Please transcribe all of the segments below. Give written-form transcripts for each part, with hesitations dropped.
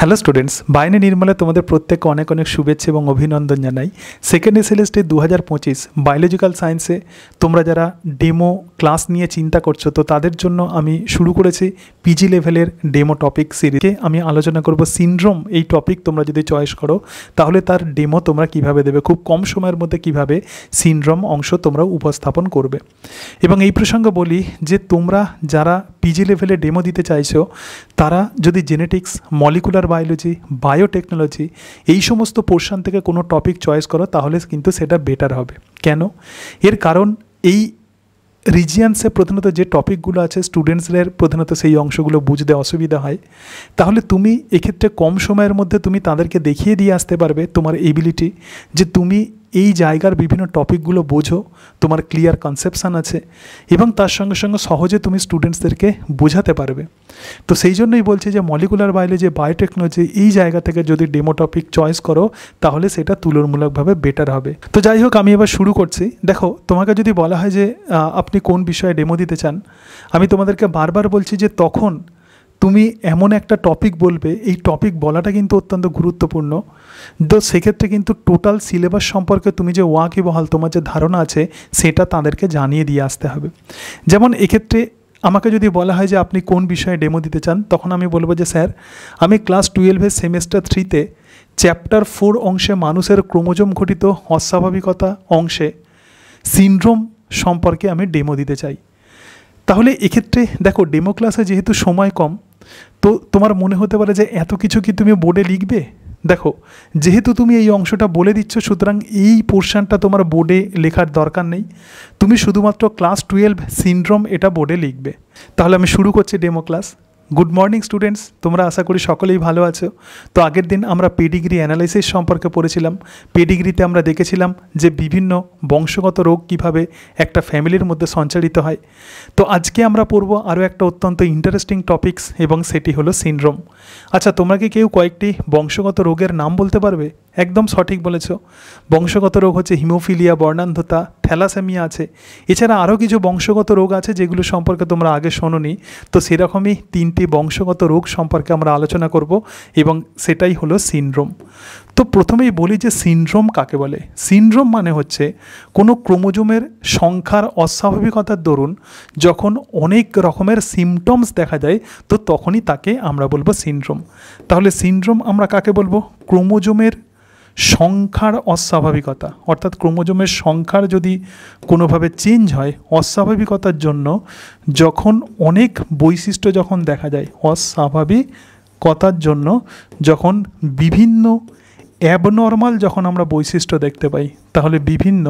Hello students, বাইনে Nirmala তোমাদের প্রত্যেককে অনেক অনেক শুভেচ্ছা এবং অভিনন্দন জানাই। সেকেন্ড সেমিস্টারে 2025 বায়োলজিক্যাল সায়েন্সে তোমরা যারা ডেমো ক্লাস নিয়ে চিন্তা করছো, তো তাদের জন্য আমি শুরু করেছি পিজি লেভেলের ডেমো টপিক সিরিজে। আমি আলোচনা করব সিনড্রোম। এই টপিক তোমরা যদি চয়েস করো তাহলে তার ডেমো তোমরা কিভাবে দেবে, খুব কম সময়ের মধ্যে কিভাবে সিনড্রোম অংশ তোমরা উপস্থাপন করবে। এবং এই প্রসঙ্গে বলি যে তোমরা যারা পিজি লেভেলে ডেমো দিতে চাইছো তারা যদি জেনেটিক্স, মলিকুলার বায়োলজি, বায়োটেকনোলজি এই সমস্ত পোর্শন থেকে কোনো টপিক চয়েস করো তাহলে কিন্তু সেটা বেটার হবে। কেন? এর কারণ এই রিজিয়ান্সে প্রধানত যে টপিকগুলো আছে স্টুডেন্টসদের প্রধানত সেই অংশগুলো বুঝতে অসুবিধা হয়। তাহলে তুমি এক্ষেত্রে কম সময়ের মধ্যে তুমি তাদেরকে দেখিয়ে দিয়ে আসতে পারবে তোমার এবিলিটি, যে তুমি এই জায়গার বিভিন্ন টপিকগুলো বোঝো, তোমার ক্লিয়ার কনসেপশান আছে এবং তার সঙ্গে সঙ্গে সহজে তুমি স্টুডেন্টসদেরকে বোঝাতে পারবে। তো সেই জন্যই বলছি যে মলিকুলার বায়োলজি, বায়োটেকনোলজি এই জায়গা থেকে যদি ডেমো টপিক চয়েস করো তাহলে সেটা তুলনামূলকভাবে বেটার হবে। তো যাই হোক, আমি এবার শুরু করছি। দেখো, তোমাকে যদি বলা হয় যে আপনি কোন বিষয়ে ডেমো দিতে চান, আমি তোমাদেরকে বারবার বলছি যে তখন তুমি এমন একটা টপিক বলবে, এই টপিক বলাটা কিন্তু অত্যন্ত গুরুত্বপূর্ণ। তো সেক্ষেত্রে কিন্তু টোটাল সিলেবাস সম্পর্কে তুমি যে ওয়াকিবহাল, তোমার যে ধারণা আছে সেটা তাদেরকে জানিয়ে দিয়ে আসতে হবে। যেমন এক্ষেত্রে আমাকে যদি বলা হয় যে আপনি কোন বিষয়ে ডেমো দিতে চান, তখন আমি বলবো যে স্যার, আমি ক্লাস 12-এর সেমেস্টার 3-তে চ্যাপ্টার 4 অংশে মানুষের ক্রোমোজোম ঘটিত অস্বাভাবিকতা অংশে সিনড্রোম সম্পর্কে আমি ডেমো দিতে চাই। তাহলে এক্ষেত্রে দেখো, ডেমো ক্লাসে যেহেতু সময় কম, তো তোমার মনে হতে পারে যে এত কিছু কি তুমি বোর্ডে লিখবে। দেখো, যেহেতু তুমি এই অংশটা বলে দিচ্ছ, সুতরাং এই পোর্শনটা তোমার বোর্ডে লেখার দরকার নেই। তুমি শুধুমাত্র ক্লাস 12 সিনড্রোম এটা বোর্ডে লিখবে। তাহলে আমি শুরু করছি demo class. Good morning students, তোমরা আশা করি সকলেই ভালো আছো। তো আগের দিন আমরা পেডিগ্রি অ্যানালাইসিস সম্পর্কে পড়েছিলাম। পেডিগ্রিতে আমরা দেখেছিলাম যে বিভিন্ন বংশগত রোগ কিভাবে একটা ফ্যামিলির মধ্যে সঞ্চারিত হয়। তো আজকে আমরা পড়ব আরও একটা অত্যন্ত ইন্টারেস্টিং টপিকস, এবং সেটি হলো সিনড্রোম। আচ্ছা, তোমরা কি কেউ কয়েকটি বংশগত রোগের নাম বলতে পারবে? একদম সঠিক বলেছ। বংশগত রোগ হচ্ছে হিমোফিলিয়া, বর্ণান্ধতা, থ্যালাসেমিয়া আছে। এছাড়া আরও কিছু বংশগত রোগ আছে যেগুলো সম্পর্কে তোমরা আগে শোনোনি। তো সেরকমই 3টি বংশগত রোগ সম্পর্কে আমরা আলোচনা করব, এবং সেটাই হলো সিনড্রোম। তো প্রথমেই বলি যে সিনড্রোম কাকে বলে। সিনড্রোম মানে হচ্ছে কোনো ক্রোমোজোমের সংখ্যার অস্বাভাবিকতার দরুন যখন অনেক রকমের সিমটমস দেখা যায়, তো তখনই তাকে আমরা বলবো সিনড্রোম। তাহলে সিনড্রোম আমরা কাকে বলবো? ক্রোমোজোমের সংখ্যার অস্বাভাবিকতা, অর্থাৎ ক্রোমোজোমের সংখ্যার যদি কোনোভাবে চেঞ্জ হয় অস্বাভাবিকতার জন্য, যখন অনেক বৈশিষ্ট্য যখন দেখা যায়, অস্বাভাবিকতার জন্য যখন বিভিন্ন অ্যাবনর্মাল যখন আমরা বৈশিষ্ট্য দেখতে পাই, তাহলে বিভিন্ন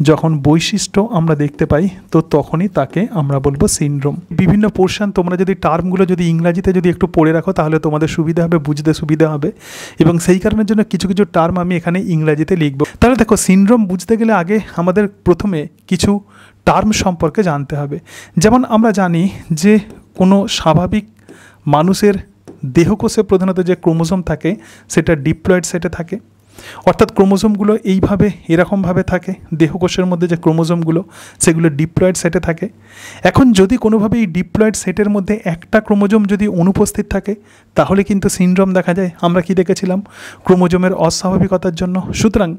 যখন বৈশিষ্ট্য আমরা দেখতে পাই, তো তখনই তাকে আমরা বলবো সিনড্রোম। বিভিন্ন পোর্শন তোমরা যদি টার্মগুলো যদি ইংরাজিতে যদি একটু পড়ে রাখো তাহলে তোমাদের সুবিধা হবে, বুঝতে সুবিধা হবে, এবং সেই কারণের জন্য কিছু কিছু টার্ম আমি এখানে ইংরাজিতে লিখব। তাহলে দেখো, সিনড্রোম বুঝতে গেলে আগে আমাদের প্রথমে কিছু টার্ম সম্পর্কে জানতে হবে। যেমন আমরা জানি যে কোনো স্বাভাবিক মানুষের দেহকোষে প্রধানত যে ক্রোমোজোম থাকে সেটা ডিপ্লয়েড সেটে থাকে, অর্থাৎ ক্রোমোজোমগুলো এইভাবে এরকমভাবে থাকে। দেহকোষের মধ্যে যে ক্রোমোজোমগুলো সেগুলো ডিপ্লয়েড সেটে থাকে। এখন যদি কোনোভাবে এই ডিপ্লয়েড সেটের মধ্যে একটা ক্রোমোজোম যদি অনুপস্থিত থাকে তাহলে কিন্তু সিনড্রোম দেখা যায়। আমরা কি দেখেছিলাম? ক্রোমোজোমের অস্বাভাবিকতার জন্য। সুতরাং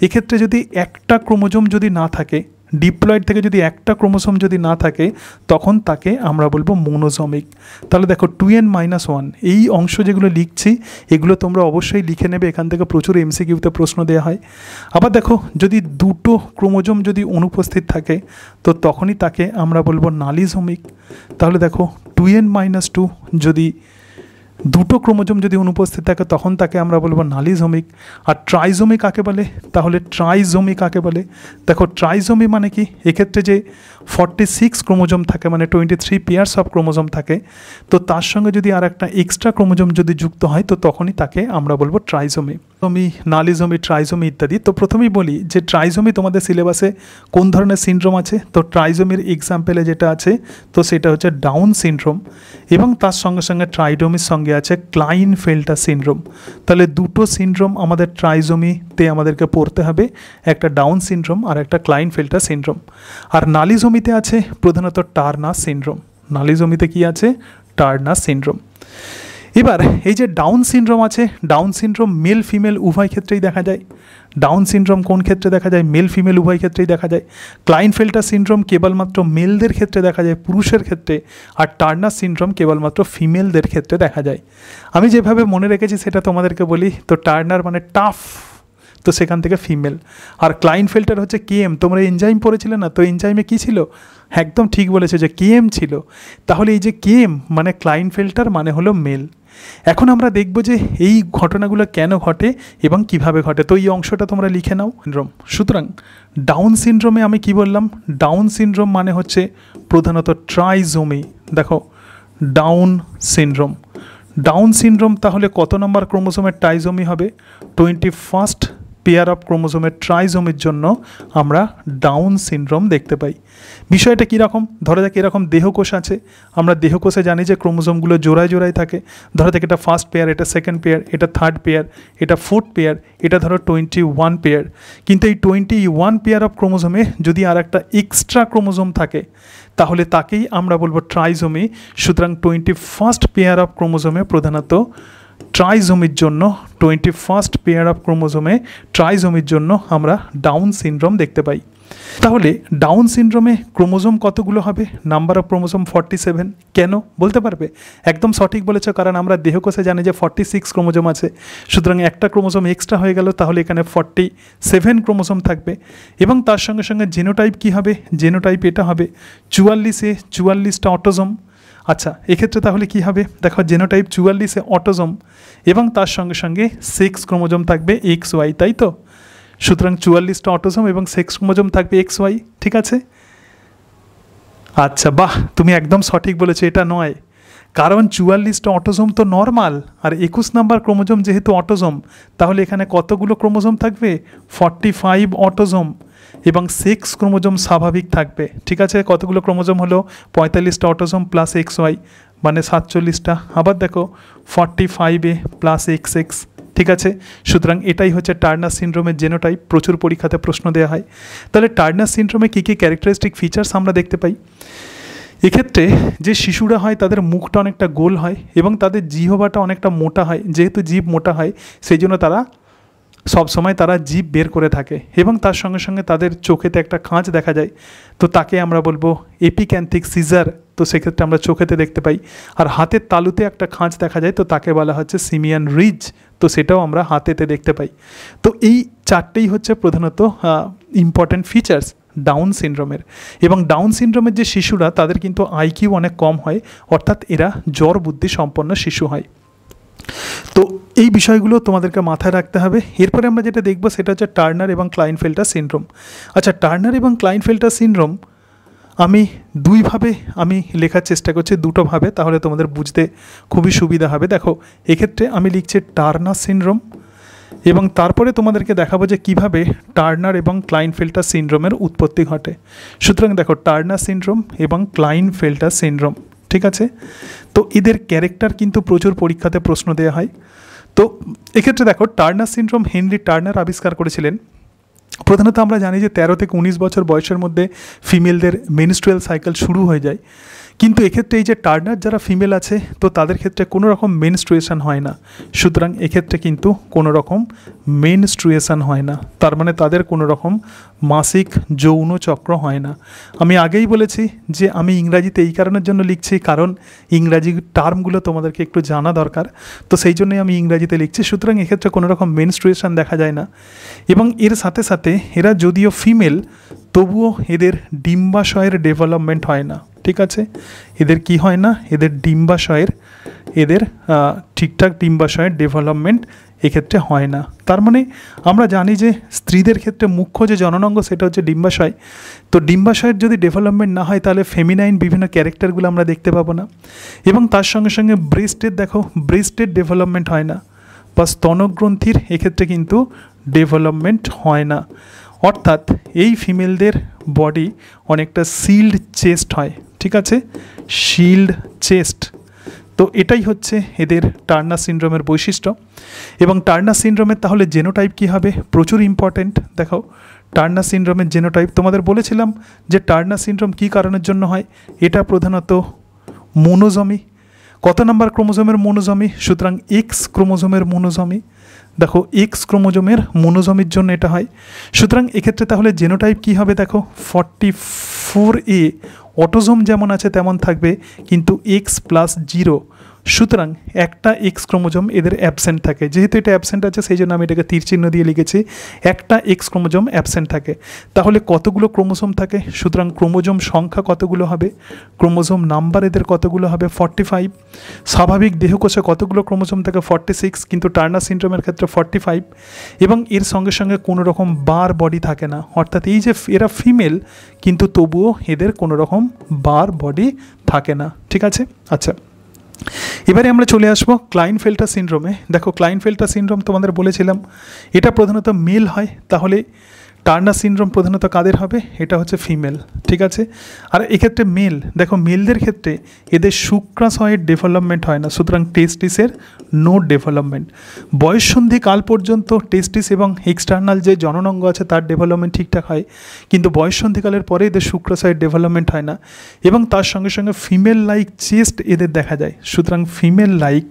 এক্ষেত্রে যদি একটা ক্রোমোজোম যদি না থাকে, ডিপ্লয়েড থেকে যদি একটা ক্রোমোসোম যদি না থাকে, তখন তাকে আমরা বলবো মোনোজমিক। তাহলে দেখো 2n-1 এই অংশ যেগুলো লিখছি এগুলো তোমরা অবশ্যই লিখে নেবে, এখান থেকে প্রচুর এমসিকিউতে প্রশ্ন দেওয়া হয়। আবার দেখো, যদি দুটো ক্রোমোজোম যদি অনুপস্থিত থাকে তো তখনই তাকে আমরা বলবো নালিজমিক। তাহলে দেখো 2n-2 যদি দুটো ক্রোমোজোম যদি অনুপস্থিত থাকে তখন তাকে আমরা বলবো নালিজমিক। আর ট্রাইজমি কাকে বলে? তাহলে ট্রাইজমি কাকে বলে? দেখো, ট্রাইজমি মানে কি? এক্ষেত্রে যে 46 ক্রোমোজোম থাকে, মানে 23 পেয়ার্স অফ ক্রোমোজোম থাকে, তো তার সঙ্গে যদি আর একটা এক্সট্রা ক্রোমোজোম যদি যুক্ত হয় তো তখনই তাকে আমরা বলবো ট্রাইজমি। নালিজমি, ট্রাইজমি ইত্যাদি। তো প্রথমেই বলি যে ট্রাইজমি তোমাদের সিলেবাসে কোন ধরনের সিনড্রোম আছে। তো ট্রাইজমির এক্সাম্পলে যেটা আছে তো সেটা হচ্ছে ডাউন সিনড্রোম, এবং তার সঙ্গে সঙ্গে ট্রাইডোমির সঙ্গে আছে ক্লাইনফেল্টার সিনড্রোম। তাহলে দুটো সিনড্রোম আমাদের ট্রাইজমিতে আমাদেরকে পড়তে হবে, একটা ডাউন সিনড্রোম আর একটা ক্লাইনফেল্টার সিনড্রোম। আর নালিজমিতে আছে প্রধানত টার্নার সিনড্রোম। নালিজমিতে কি আছে? Turner syndrome. এবার এই যে ডাউন সিনড্রোম আছে, ডাউন সিনড্রোম মেল ফিমেল উভয় ক্ষেত্রেই দেখা যায়। ডাউন সিনড্রোম কোন ক্ষেত্রে দেখা যায়? মেল ফিমেল উভয় ক্ষেত্রেই দেখা যায়। ক্লাইনফেল্টার সিনড্রোম কেবলমাত্র মেলদের ক্ষেত্রে দেখা যায়, পুরুষের ক্ষেত্রে। আর টার্নার সিনড্রোম কেবলমাত্র ফিমেলদের ক্ষেত্রে দেখা যায়। আমি যেভাবে মনে রেখেছি সেটা তোমাদেরকে বলি। তো টার্নার মানে টাফ, তো সেখান থেকে ফিমেল। আর ক্লাইনফেল্টার হচ্ছে কেএম। তোমরা এনজাইম পড়েছিলে না? তো এনজাইমে কী ছিল? একদম ঠিক বলেছে যে কেএম ছিল। তাহলে এই যে কেএম মানে ক্লাইনফেল্টার মানে হলো মেল। এখন আমরা দেখব যে এই ঘটনাগুলো কেন ঘটে এবং কিভাবে ঘটে। তো এই অংশটা তোমরা লিখে নাও। সুতরাং ডাউন সিনড্রোমে আমি কি বললাম? ডাউন সিনড্রোম মানে হচ্ছে প্রধানত ট্রাইজোমি। দেখো, ডাউন সিনড্রোম। ডাউন সিনড্রোম তাহলে কত নম্বর ক্রোমোসোমের ট্রাইজোমি হবে? 21st পেয়ার অফ ক্রোমোসোমের ট্রাইজোমির জন্য আমরা ডাউন সিনড্রোম দেখতে পাই। বিষয়টা কীরকম? ধরা যাক এরকম দেহকোষ আছে। আমরা দেহকোষে জানি যে ক্রোমোসোমগুলো জোড়ায় জোড়ায় থাকে। ধরা যাক এটা ফার্স্ট পেয়ার, এটা সেকেন্ড পেয়ার, এটা থার্ড পেয়ার, এটা ফোর্থ পেয়ার, এটা ধরো 21 পেয়ার। কিন্তু এই 21 পেয়ার অফ ক্রোমোসোমে যদি আর একটা এক্সট্রা ক্রোমোসোম থাকে তাহলে তাকেই আমরা বলবো ট্রাইজোমি। সুতরাং 21st পেয়ার অফ ক্রোমোসোমে প্রধানত ট্রাইজোমির জন্য 21st পেয়ার অফ ক্রোমোসোমে ট্রাইজোমির জন্য আমরা ডাউন সিনড্রোম দেখতে পাই। তাহলে ডাউন সিনড্রোমে ক্রোমোসোম কতগুলো হবে? Number of chromosome 47। কেন বলতে পারবে? একদম সঠিক বলেছ, কারণ আমরা দেহকোষে জানি যে 46 ক্রোমোসোম আছে। সুতরাং একটা ক্রোমোসোম এক্সট্রা হয়ে গেল, তাহলে এখানে 47 ক্রোমোসোম থাকবে। এবং তার সঙ্গে সঙ্গে জেনোটাইপ কি হবে? জেনোটাইপ এটা হবে 44-এ 44টা অটোজোম। আচ্ছা, এক্ষেত্রে তাহলে কি হবে? দেখো, জেনোটাইপ 44-এ অটোজোম এবং তার সঙ্গে সঙ্গে সেক্স ক্রোমোজোম থাকবে XY, তাই তো? সুতরাং 44টা অটোজোম এবং সেক্স ক্রোমোজোম থাকবে XY, ঠিক আছে? আচ্ছা, বাহ, তুমি একদম সঠিক বলেছো। এটা নয়, কারণ 44টা অটোজোম তো নর্মাল, আর 21 নম্বর ক্রোমোজোম যেহেতু অটোজোম, তাহলে এখানে কতগুলো ক্রোমোজোম থাকবে? 45 অটোজোম এবং সেক্স ক্রোমোজোম স্বাভাবিক থাকবে, ঠিক আছে? কতগুলো ক্রোমোজোম হলো? 45টা অটোজোম প্লাস XY মানে 47টা। আবার দেখো 45A প্লাস XX, ঠিক আছে? সুতরাং এটাই হচ্ছে টার্নার সিনড্রোমের জেনোটাইপ। প্রচুর পরীক্ষাতে প্রশ্ন দেওয়া হয়। তাহলে টার্নার সিনড্রোমে কী কী ক্যারেক্টারিস্টিক ফিচার্স আমরা দেখতে পাই? এক্ষেত্রে যে শিশুরা হয় তাদের মুখটা অনেকটা গোল হয় এবং তাদের জিহ্বাটা অনেকটা মোটা হয়। যেহেতু জিভ মোটা হয় সেই জন্য তারা সবসময় জিভ বের করে থাকে এবং তার সঙ্গে সঙ্গে তাদের চোখেতে একটা খাঁজ দেখা যায়। তো তাকে আমরা বলবো এপিক্যান্থিক সিজার। তো সেক্ষেত্রে আমরা চোখেতে দেখতে পাই। আর হাতের তালুতে একটা খাঁজ দেখা যায়, তো তাকে বলা হচ্ছে সিমিয়ান রিজ। তো সেটাও আমরা হাতেতে দেখতে পাই। তো এই চারটেই হচ্ছে প্রধানত ইম্পর্ট্যান্ট ফিচার্স ডাউন সিনড্রোমের। এবং ডাউন সিনড্রোমের যে শিশুরা তাদের কিন্তু আইকিউ অনেক কম হয়, অর্থাৎ এরা জড় বুদ্ধি সম্পন্ন শিশু হয়। তো এই বিষয়গুলো তোমাদেরকে মাথায় রাখতে হবে। এরপরে আমরা যেটা দেখব সেটা হচ্ছে টার্নার এবং ক্লাইনফেল্টার সিনড্রোম। আচ্ছা, টার্নার এবং ক্লাইনফেল্টার সিনড্রোম আমি দুইভাবে লেখার চেষ্টা করছি, দুটোভাবে, তাহলে তোমাদের বুঝতে খুবই সুবিধা হবে। দেখো, এক্ষেত্রে আমি লিখছি টার্নার সিনড্রোম এবং তারপরে তোমাদেরকে দেখাবো যে কীভাবে টার্নার এবং ক্লাইনফেল্টার সিনড্রোমের উৎপত্তি ঘটে। সুতরাং দেখো, টার্নার সিনড্রোম এবং ক্লাইনফেল্টার সিনড্রোম, ঠিক আছে? তো এদের ক্যারেক্টার কিন্তু প্রচুর পরীক্ষাতে প্রশ্ন দেওয়া হয়। তো এক্ষেত্রে দেখো, টার্নার সিনড্রোম হেনরি টার্নার আবিষ্কার করেছিলেন। প্রধানত আমরা জানি যে 13 থেকে 19 বছর বয়সের মধ্যে ফিমেলদের মেনস্ট্রুয়াল সাইকেল শুরু হয়ে যায়। কিন্তু এক্ষেত্রে এই যে টার্নার যারা ফিমেল আছে, তো তাদের ক্ষেত্রে কোনো রকম মেনস্ট্রুয়েশন হয় না। সুতরাং এক্ষেত্রে কিন্তু কোনো রকম মেনস্ট্রুয়েশন হয় না, তার মানে তাদের কোনো রকম মাসিক যৌন চক্র হয় না। আমি আগেই বলেছি যে আমি ইংরাজিতে এই কারণের জন্য লিখছি, কারণ ইংরাজি টার্মগুলো তোমাদেরকে একটু জানা দরকার। তো সেই জন্যই আমি ইংরাজিতে লিখছি। সুতরাং এক্ষেত্রে কোনো রকম মেনস্ট্রুয়েশন দেখা যায় না। এবং এর সাথে সাথে এরা যদিও ফিমেল, তবুও এদের ডিম্বাশয়ের ডেভেলপমেন্ট হয় না, ঠিক আছে? এদের কি হয় না? এদের ঠিকঠাক ডিম্বাশয়ের ডেভেলপমেন্ট এক্ষেত্রে হয় না। তার মানে আমরা জানি যে স্ত্রীদের ক্ষেত্রে মুখ্য যে জননাঙ্গ সেটা হচ্ছে ডিম্বাশয়। তো ডিম্বাশয়ের যদি ডেভেলপমেন্ট না হয় তাহলে ফেমিনাইন বিভিন্ন ক্যারেক্টারগুলো আমরা দেখতে পাবো না। এবং তার সঙ্গে সঙ্গে ব্রেস্টের, দেখো, ব্রেস্টের ডেভেলপমেন্ট হয় না, বা স্তনগ্রন্থির এক্ষেত্রে কিন্তু ডেভেলপমেন্ট হয় না। অর্থাৎ এই ফিমেলদের বডি অনেকটা শিল্ড চেস্ট হয়, ঠিক আছে? Shield chest. তো এটাই হচ্ছে এদের টার্নার সিনড্রোমের বৈশিষ্ট্য। এবং টার্নার সিনড্রোমের তাহলে জেনোটাইপ কী হবে? প্রচুর ইম্পর্ট্যান্ট। দেখো, টার্নার সিনড্রোমের জেনোটাইপ তোমাদের বলেছিলাম যে টার্নার সিনড্রোম কী কারণের জন্য হয়। এটা প্রধানত মোনোজমি। কত নাম্বার ক্রোমোজোমের মোনোজমি? সুতরাং এক্স ক্রোমোজোমের মোনোজমি। দেখো এক্স ক্রোমোজোমের মোনোজমির জন্য এটা হয়। সুতরাং এক্ষেত্রে তাহলে জেনোটাইপ কী হবে? দেখো 44A অটোজোম যেমন আছে তেমন থাকবে, কিন্তু X+0, সুতরাং একটা এক্স ক্রোমোজোম এদের অ্যাবসেন্ট থাকে। যেহেতু এটা অ্যাবসেন্ট আছে সেই জন্য আমি এটাকে তীর চিহ্ন দিয়ে লিখেছি, একটা এক্স ক্রোমোজোম অ্যাবসেন্ট থাকে। তাহলে কতগুলো ক্রোমোজোম থাকে? সুতরাং ক্রোমোজোম সংখ্যা কতগুলো হবে? ক্রোমোজোম নাম্বার এদের কতগুলো হবে? 45। স্বাভাবিক দেহকোষে কতগুলো ক্রোমোজোম থাকে? 46, কিন্তু টার্নার সিনড্রোমের ক্ষেত্রে 45। এবং এর সঙ্গে সঙ্গে কোনো রকম বার বডি থাকে না, অর্থাৎ এই যে এরা ফিমেল কিন্তু তবুও এদের কোনো রকম বার বডি থাকে না। ঠিক আছে, আচ্ছা এবারে আমরা চলে আসবো ক্লাইনফেল্টার সিনড্রোমে। দেখো ক্লাইনফেল্টার সিনড্রোম তোমাদের বলেছিলাম এটা প্রধানত মেল হয়, তাহলে টার্নার সিনড্রোম প্রধানত কাদের হবে? এটা হচ্ছে ফিমেল। ঠিক আছে, আর এক্ষেত্রে মেল, দেখো মেলদের ক্ষেত্রে এদের শুক্রাশয়ের ডেভেলপমেন্ট হয় না, সুতরাং টেস্টিসের নো ডেভেলপমেন্ট। বয়ঃসন্ধি কাল পর্যন্ত টেস্টিস এবং এক্সটার্নাল যে জননাঙ্গ আছে তার ডেভেলপমেন্ট ঠিকঠাক হয়, কিন্তু বয়ঃসন্ধিকালের পরে এদের শুক্রাশয়ের ডেভেলপমেন্ট হয় না, এবং তার সঙ্গে সঙ্গে ফিমেল লাইক চেস্ট এদের দেখা যায়। সুতরাং ফিমেল লাইক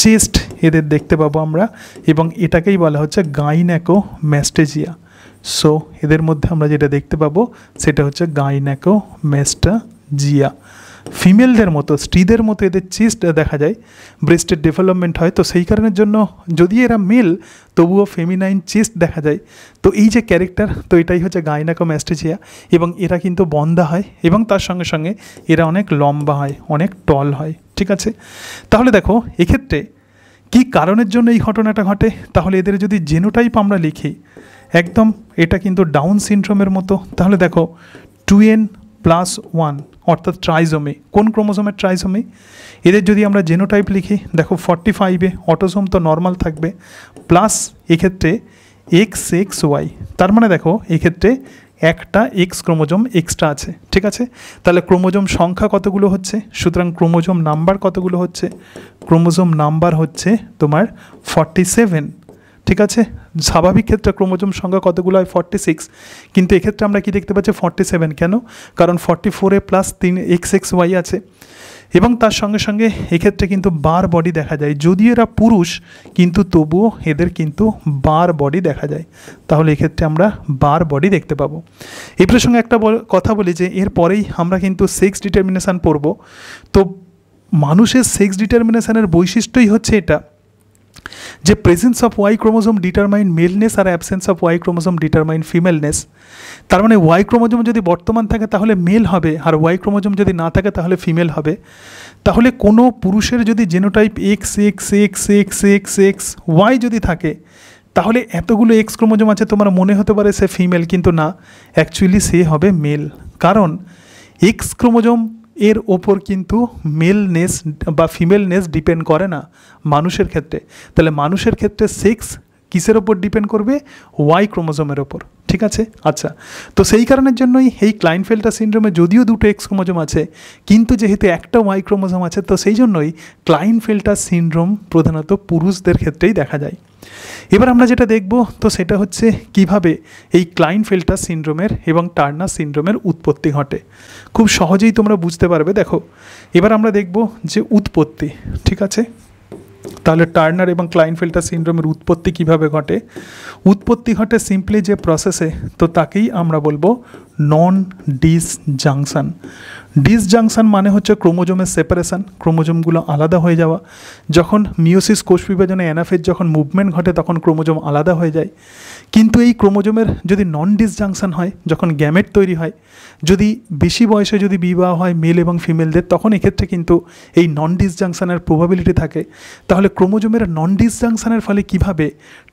চেস্ট এদের দেখতে পাবো আমরা, এবং এটাকেই বলা হচ্ছে গাইনেকোম্যাস্টেজিয়া। সো এদের মধ্যে আমরা যেটা দেখতে পাবো সেটা হচ্ছে গাইনেকোম্যাস্টেজিয়া। ফিমেলদের মতো স্ত্রীদের মতো এদের চেস্ট দেখা যায়, ব্রেস্টের ডেভেলপমেন্ট হয়, তো সেই কারণের জন্য যদি এরা মেল তবুও ফেমিনাইন চেস্ট দেখা যায়। তো এই যে ক্যারেক্টার, তো এটাই হচ্ছে গাইনেকোম্যাস্টেজিয়া, এবং এরা কিন্তু বন্ধা হয়, এবং তার সঙ্গে সঙ্গে এরা অনেক লম্বা হয়, অনেক টল হয়। ঠিক আছে, তাহলে দেখো এক্ষেত্রে কী কারণের জন্য এই ঘটনাটা ঘটে? তাহলে এদের যদি জেনোটাইপ আমরা লিখি একদম এটা কিন্তু ডাউন সিনড্রোমের মতো, তাহলে দেখো 2n+1 অর্থাৎ ট্রাইজোমি। কোন ক্রোমোজোমের ট্রাইজোমি? এদের যদি আমরা জেনোটাইপ লিখি দেখো 45এ অটোজোম তো নর্মাল থাকবে, প্লাস এক্ষেত্রে XXY, তার মানে দেখো এক্ষেত্রে একটা এক্স ক্রোমোজোম এক্সট্রা আছে। ঠিক আছে, তাহলে ক্রোমোজোম সংখ্যা কতগুলো হচ্ছে? সুতরাং ক্রোমোজোম নাম্বার কতগুলো হচ্ছে? ক্রোমোজোম নাম্বার হচ্ছে তোমার 47। ঠিক আছে, স্বাভাবিক ক্ষেত্রে ক্রোমোজোম সংখ্যা কতগুলো হয়? 46, কিন্তু এক্ষেত্রে আমরা কি দেখতে পাচ্ছি? 47। কেন? কারণ 44 প্লাস 3 XXY আছে, এবং তার সঙ্গে সঙ্গে এক্ষেত্রে কিন্তু বার বডি দেখা যায়। যদি এরা পুরুষ কিন্তু তবুও এদের কিন্তু বার বডি দেখা যায়, তাহলে এক্ষেত্রে আমরা বার বডি দেখতে পাবো। এই প্রসঙ্গে একটা কথা বলি যে এরপরেই আমরা কিন্তু সেক্স ডিটারমিনেশান পড়ব। তো মানুষের সেক্স ডিটারমিনেশানের বৈশিষ্ট্যই হচ্ছে এটা যে presence of Y chromosome determine maleness আর absence of Y chromosome determine femaleness. তার মানে ওয়াই ক্রোমোজোম যদি বর্তমান থাকে তাহলে মেল হবে, আর ওয়াই ক্রোমোজোম যদি না থাকে তাহলে ফিমেল হবে। তাহলে কোনো পুরুষের যদি জেনোটাইপ XXXXXXY যদি থাকে তাহলে এতগুলো এক্স ক্রোমোজোম আছে, তোমার মনে হতে পারে সে ফিমেল, কিন্তু না, অ্যাকচুয়ালি সে হবে মেল। কারণ এক্স ক্রোমোজোম এর ওপর কিন্তু মেলনেস বা ফিমেলনেস ডিপেন্ড করে না মানুষের ক্ষেত্রে। তাহলে মানুষের ক্ষেত্রে সেক্স কিসের ওপর ডিপেন্ড করবে? ওয়াই ক্রোমোজোমের ওপর। ঠিক আছে, আচ্ছা তো সেই কারণের জন্যই এই ক্লাইনফেল্টার সিনড্রোমে যদিও দুটো এক্স ক্রোমোজোম আছে কিন্তু যেহেতু একটা ওয়াই ক্রোমোজোম আছে, তো সেই জন্যই ক্লাইনফেল্টার সিনড্রোম প্রধানত পুরুষদের ক্ষেত্রেই দেখা যায়। এবার আমরা যেটা দেখব তো সেটা হচ্ছে কিভাবে এই ক্লাইনফেল্টার সিনড্রোমের এবং টার্নার সিনড্রোমের উৎপত্তি ঘটে। খুব সহজেই তোমরা বুঝতে পারবে। দেখো এবার আমরা দেখব যে উৎপত্তি। ঠিক আছে, তাহলে টার্নার এবং ক্লাইনফেল্টার সিনড্রোমের উৎপত্তি কিভাবে ঘটে? উৎপত্তি ঘটে সিম্পলি যে প্রসেসে, তো তাকেই আমরা বলবো নন ডিসজাংশন। ডিসজাংশন মানে হচ্ছে ক্রোমোজোমের সেপারেশন, ক্রোমোজোমগুলো আলাদা হয়ে যাওয়া। যখন মিওসিস কোষ বিভাজনে অ্যানাফেজ যখন মুভমেন্ট ঘটে তখন ক্রোমোজোম আলাদা হয়ে যায়। কিন্তু এই ক্রোমোজোমের যদি নন ডিসজাংশন হয়, যখন গ্যামেট তৈরি হয়, যদি বেশি বয়সে যদি বিবাহ হয় মেল এবং ফিমেলদের, তখন এক্ষেত্রে কিন্তু এই নন ডিসজাংশনের প্রবাবিলিটি থাকে। তাহলে ক্রোমোজোমের নন ডিসজাংশনের ফলে কিভাবে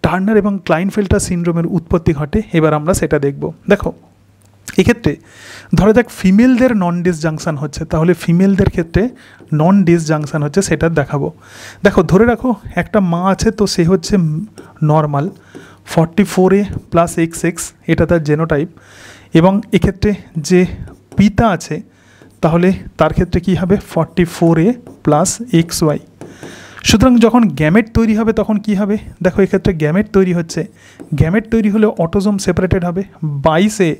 টার্নার এবং ক্লাইনফেল্টার সিনড্রোমের উৎপত্তি ঘটে এবার আমরা সেটা দেখব। দেখো এক্ষেত্রে ধরা যাক ফিমেলদের নন ডিসজাংশন হচ্ছে, তাহলে ফিমেলদের ক্ষেত্রে নন ডিসজাংশন হচ্ছে সেটা দেখাবো। দেখো ধরে রাখো একটা মা আছে, তো সে হচ্ছে নর্মাল 44A প্লাস XX, এটা তার জেনোটাইপ, এবং এক্ষেত্রে যে পিতা আছে তাহলে তার ক্ষেত্রে কী হবে? 44A plus XY। সুতরাং যখন গ্যামেট তৈরি হবে তখন কি হবে? দেখো এক্ষেত্রে গ্যামেট তৈরি হচ্ছে, গ্যামেট তৈরি হলে অটোজোম সেপারেটেড হবে 22A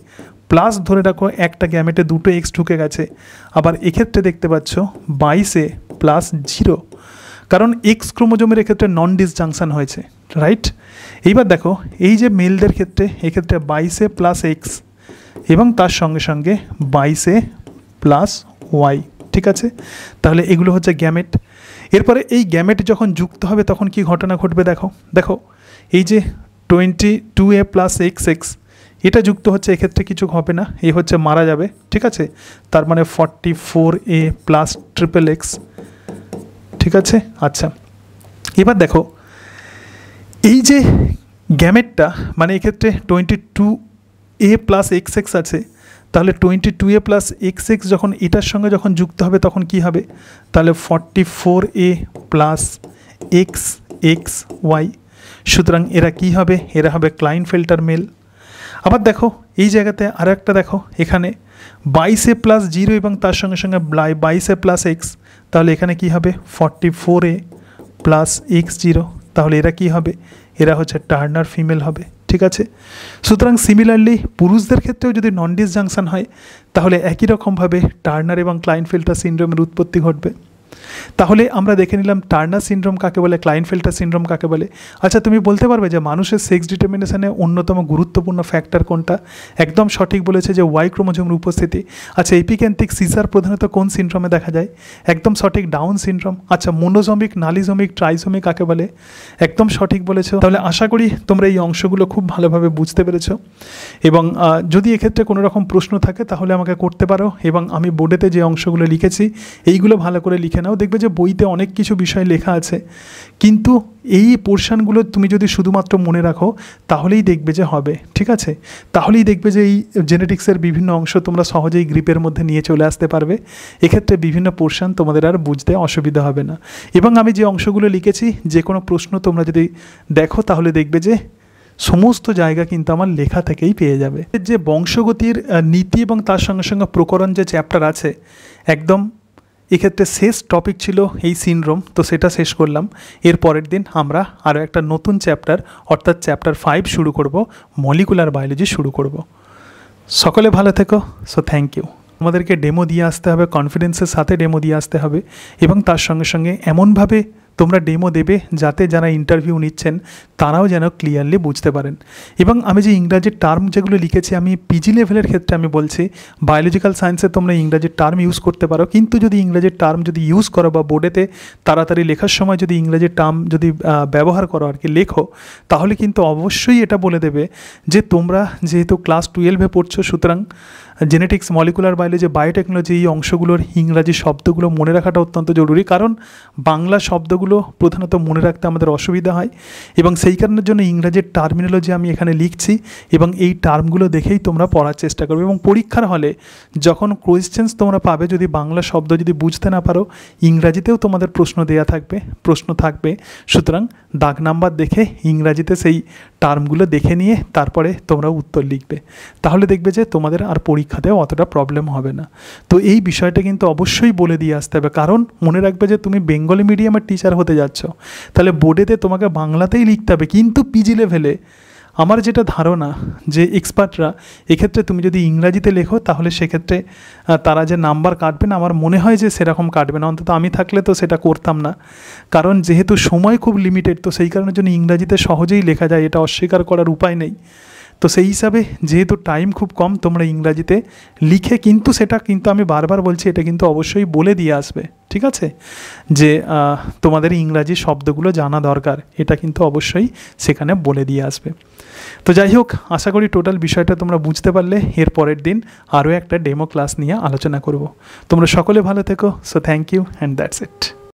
প্লাস ধরে রাখো একটা গ্যামেটে দুটো এক্স ঢুকে গেছে। আবার এক্ষেত্রে দেখতে পাচ্ছ 22A প্লাস 0, কারণ এক্স ক্রোমোজোমের এক্ষেত্রে নন ডিসজাংশন হয়েছে, রাইট। এইবার দেখো এই যে মেলদের ক্ষেত্রে এক্ষেত্রে 22A প্লাস এক্স এবং তার সঙ্গে সঙ্গে 22A প্লাস ওয়াই, ঠিক আছে। তাহলে এগুলো হচ্ছে গ্যামেট। এরপরে এই গ্যামেট যখন যুক্ত হবে তখন কি ঘটনা ঘটবে দেখো এই যে 22A প্লাস এক্স এক্স এটা যুক্ত হচ্ছে, এক্ষেত্রে কিছু হবে না, এই হচ্ছে মারা যাবে, ঠিক আছে। তার মানে 44A প্লাস ট্রিপল এক্স, ঠিক আছে। আচ্ছা, এবার দেখো এই যে গ্যামেটটা মানে এক্ষেত্রে 22A প্লাস এক্স এক্স আছে, তাহলে 22A প্লাস এক্স এক্স যখন এটার সঙ্গে যখন যুক্ত হবে তখন কি হবে, তাহলে 44A plus x x Y. সুতরাং এরা কি হবে, এরা হবে ক্লাইনফেল্টার মেল। আবার দেখো এই জায়গাতে আরও একটা দেখো, এখানে 22A প্লাস 0 এবং তার সঙ্গে সঙ্গে 22A প্লাস এক্স, তাহলে এখানে কি হবে 44A প্লাস এক্স 0, তাহলে এরা কি হবে, এরা হচ্ছে টার্নার ফিমেল হবে, ঠিক আছে। সুতরাং সিমিলারলি পুরুষদের ক্ষেত্রেও যদি নন ডিসজাংশন হয় তাহলে একই রকমভাবে টার্নার এবং ক্লাইনফেল্টার সিনড্রোমের উৎপত্তি ঘটবে। তাহলে আমরা দেখে নিলাম টার্নার সিনড্রোম কাকে বলে, ক্লাইনফেল্টার সিনড্রোম কাকে বলে। আচ্ছা, তুমি বলতে পারবে যে মানুষের সেক্স ডিটারমিনেশনে অন্যতম গুরুত্বপূর্ণ ফ্যাক্টর কোনটা? একদম সঠিক বলেছে যে ওয়াই ক্রোমোজোমের উপস্থিতি। আচ্ছা, এপিক্যান্থিক সিজার প্রধানত কোন সিনড্রোমে দেখা যায়? একদম সঠিক, ডাউন সিনড্রোম। আচ্ছা, মোনোজমিক, নালিজমিক, ট্রাইজমিক কাকে বলে? একদম সঠিক বলেছো। তাহলে আশা করি তোমরা এই অংশগুলো খুব ভালোভাবে বুঝতে পেরেছো, এবং যদি এক্ষেত্রে কোনো রকম প্রশ্ন থাকে তাহলে আমাকে করতে পারো, এবং আমি বোর্ডেতে যে অংশগুলো লিখেছি এইগুলো ভালো করে লিখে নাও। দেখবে যে বইতে অনেক কিছু বিষয় লেখা আছে, কিন্তু এই পোর্শনগুলো তুমি যদি শুধুমাত্র মনে রাখো তাহলেই দেখবে যে হবে, ঠিক আছে। তাহলেই দেখবে যে এই জেনেটিক্সের বিভিন্ন অংশ তোমরা সহজেই গ্রিপের মধ্যে নিয়ে চলে আসতে পারবে। এক্ষেত্রে বিভিন্ন পোর্শন তোমাদের আর বুঝতে অসুবিধা হবে না। এবং আমি যে অংশগুলো লিখেছি যে কোনো প্রশ্ন তোমরা যদি দেখো তাহলে দেখবে যে সমস্ত জায়গা কিন্তু আমার লেখা থেকেই পেয়ে যাবে। যে বংশগতির নীতি এবং তার সঙ্গে সঙ্গে প্রকরণ যে চ্যাপ্টার আছে, একদম এক্ষেত্রে শেষ টপিক ছিল এই সিনড্রোম, তো সেটা শেষ করলাম। এর পরের দিন আমরা আরও একটা নতুন চ্যাপ্টার অর্থাৎ চ্যাপ্টার 5 শুরু করব, মলিকুলার বায়োলজি শুরু করব। সকলে ভালো থেকো। So thank you. আমাদেরকে ডেমো দিয়ে আসতে হবে, কনফিডেন্সের সাথে ডেমো দিয়ে আসতে হবে, এবং তার সঙ্গে সঙ্গে এমনভাবে তোমরা ডেমো দেবে যাতে যারা ইন্টারভিউ নিচ্ছেন তারাও যেন ক্লিয়ারলি বুঝতে পারেন। এবং আমি যে ইংরাজি টার্ম যেগুলো লিখেছি, আমি পিজি লেভেলের ক্ষেত্রে আমি বলছি বায়োলজিক্যাল সায়েন্সে তোমরা ইংরাজি টার্ম ইউজ করতে পারো, কিন্তু যদি ইংরাজি টার্ম যদি ইউজ করো বা বোর্ডেতে তাড়াতাড়ি লেখার সময় যদি ইংরাজি টার্ম যদি ব্যবহার করো আর কি লেখো, তাহলে কিন্তু অবশ্যই এটা বলে দেবে যে তোমরা যেহেতু ক্লাস 12-এ পড়ছো, সুতরাং জেনেটিক্স, মলিকুলার বায়োলজি, বায়োটেকনোলজি এই অংশগুলোর ইংরাজি শব্দগুলো মনে রাখাটা অত্যন্ত জরুরি, কারণ বাংলা শব্দগুলো প্রধানত মনে রাখতে আমাদের অসুবিধা হয়, এবং সেই কারণের জন্য ইংরাজির টার্মিনোলজি আমি এখানে লিখছি, এবং এই টার্মগুলো দেখেই তোমরা পড়ার চেষ্টা করবে। এবং পরীক্ষার হলে যখন কোয়েশ্চেন্স তোমরা পাবে, যদি বাংলা শব্দ যদি বুঝতে না পারো, ইংরাজিতেও তোমাদের প্রশ্ন থাকবে। সুতরাং দাগ নাম্বার দেখে ইংরাজিতে সেই টার্মগুলো দেখে নিয়ে তারপরে তোমরা উত্তর লিখবে, তাহলে দেখবে যে তোমাদের আর পরীক্ষাতেও অতটা প্রবলেম হবে না। তো এই বিষয়টা কিন্তু অবশ্যই বলে দিয়ে আসতে হবে, কারণ মনে রাখবে যে তুমি বেঙ্গলি মিডিয়ামের টিচার হতে যাচ্ছ, তাহলে বোর্ডেতে তোমাকে বাংলাতেই লিখতে হবে। কিন্তু পিজি লেভেলে আমার যেটা ধারণা যে এক্সপার্টরা এক্ষেত্রে তুমি যদি ইংরাজিতে লেখো তাহলে সেক্ষেত্রে তারা যে নাম্বার কাটবে না, আমার মনে হয় যে সেরকম কাটবে না। অন্তত আমি থাকলে তো সেটা করতাম না, কারণ যেহেতু সময় খুব লিমিটেড, তো সেই কারণের জন্য ইংরাজিতে সহজেই লেখা যায়, এটা অস্বীকার করার উপায় নেই। তো সেই হিসাবে যেহেতু টাইম খুব কম, তোমরা ইংরাজিতে লিখে, কিন্তু সেটা কিন্তু আমি বারবার বলছি এটা কিন্তু অবশ্যই বলে দিয়ে আসবে, ঠিক আছে, যে তোমাদের ইংরাজি শব্দগুলো জানা দরকার, এটা কিন্তু অবশ্যই সেখানে বলে দিয়ে আসবে। তো যাই হোক, আশা করি টোটাল বিষয়টা তোমরা বুঝতে পারলে। এর পরের দিন আরও একটা ডেমো ক্লাস নিয়ে আলোচনা করব। তোমরা সকলে ভালো থেকো। So thank you and that's it.